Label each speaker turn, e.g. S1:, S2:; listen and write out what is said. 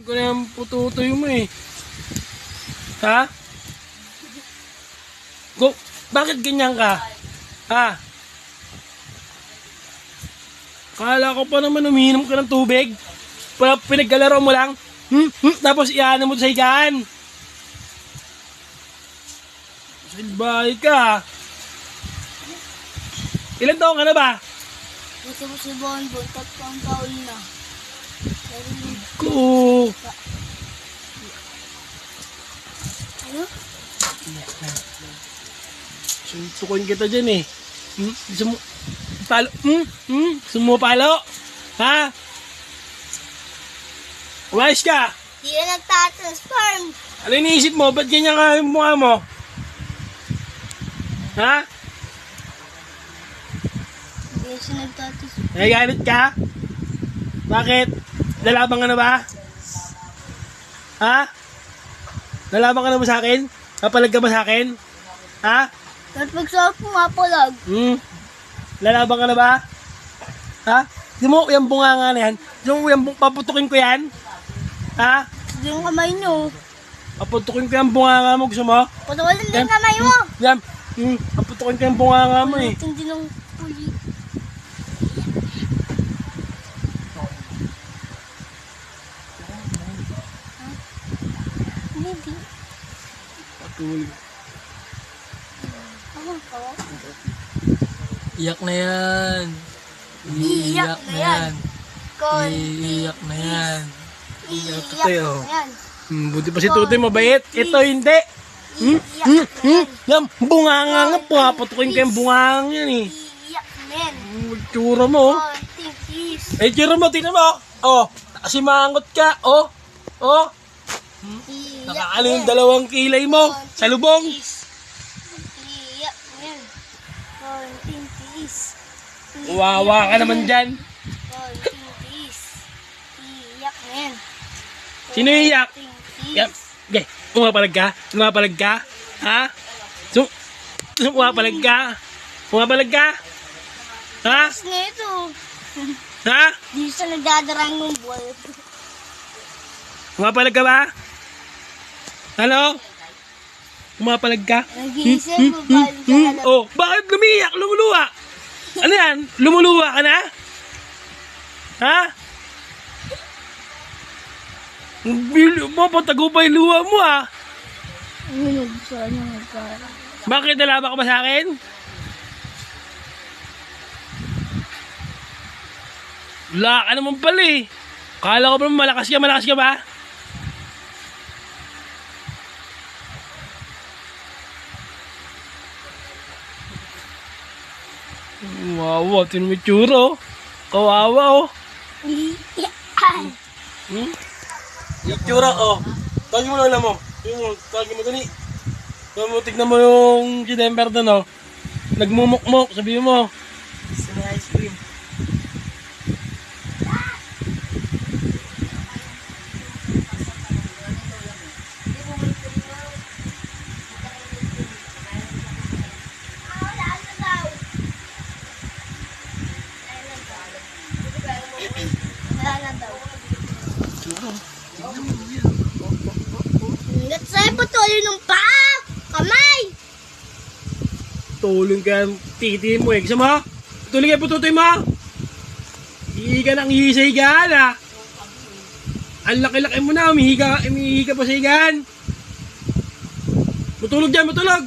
S1: Ko na yung pututoy mo eh. Ha? Bakit ganyan ka? Ha? Kala ko pa naman umiinom ka ng tubig. Pinagkalaro mo lang. Tapos iyanan mo sa higaan. Silbahay ka. Ilan taon ka na ba?
S2: Gusto mo si Bonbon, 3 taon na.
S1: Ko.
S2: Ano?
S1: Suntukin kita dyan eh. Gusto mo palo? Gusto mo palo? Ha? Umayos ka.
S2: Di na nagtatransform.
S1: Ano iniisip mo? Ba't ganyan ka yung mukha mo? Ha?
S2: Di na siya nagtatransform.
S1: Nagagalit ka? Bakit? Lalaban ka na ba? Ha? Lalaban ka na ba sa akin? Kapalag ka ba sa akin? Ha?
S2: At pag-saan pumapalag.
S1: Lalaban ka na ba? Ha? Di mo yung bunganga na yan? Di mo yung paputukin ko yan? Ha?
S2: Hindi yung kamay nyo.
S1: Paputukin ko yung bunganga mo. Gusto mo?
S2: Patawalan din yung kamay mo.
S1: Yan. Paputukin ko yung bunganga mo eh.
S2: Hindi ng puli. Hindi.
S1: Patuloy.
S2: Ano ka?
S1: Iyak na yan.
S2: Iiyak na yan.
S1: Iiyak na yan.
S2: Iiyak
S1: Tutoy, oh.
S2: na yan.
S1: Buti pa si Tutoy mabait. Ito hindi.
S2: Iiyak na yan.
S1: Yan, bunganga nga. Paputukin ko yung bunganga yan eh.
S2: Iiyak na yan.
S1: Tsura mo.
S2: Konting kiss.
S1: Tsura mo, tingnan mo. Oh, simangot ka. Oh.
S2: Iiyak
S1: Nakaano
S2: na
S1: yung
S2: yan.
S1: 2 kilay mo sa lubong.
S2: Iiyak na yan. Konting kiss.
S1: Wawa ka naman dyan.
S2: Konting kiss. Iiyak na yan.
S1: Sino iiyak?
S2: Konting kiss.
S1: Yan. Okay. Pumapalag ka? Pumapalag ka? Ha? Pumapalag ka? Pumapalag ka? Ha?
S2: Kiss na ito.
S1: Ha?
S2: Di siya nagdadarang ng buwan.
S1: Pumapalag ka ba? Ano? Pumapalag ka?
S2: Nag-iisip, babalik ka na lang.
S1: Oh, bakit lumiyak? Lumuluwa? Ano yan? Lumuluwa ka na? Ha? Papatagupay luwa mo ah.
S2: Ano, sana magkara.
S1: Bakit nalaban ka ba sa akin? Wala ka naman pala eh. Kala ko ba malakas ka ba? Wawa, tinumitsura oh. Kawawa oh. Itsura oh. Tawagin mo lola mo. Tawagin mo dali. Tignan mo yung December doon oh. Nagmumukmok, sabihin mo. Gusto na ice cream.
S2: Wala na daw. Hanggat sa'yo patuloy ng paa! Kamay!
S1: Tulong ka ang titi mo eh. Gusto mo? Tulong ka pututoy mo? Hihiga ng hihiga na. Ang laki-laki mo na. Umihiga pa sa higaan. Matulog dyan, matulog.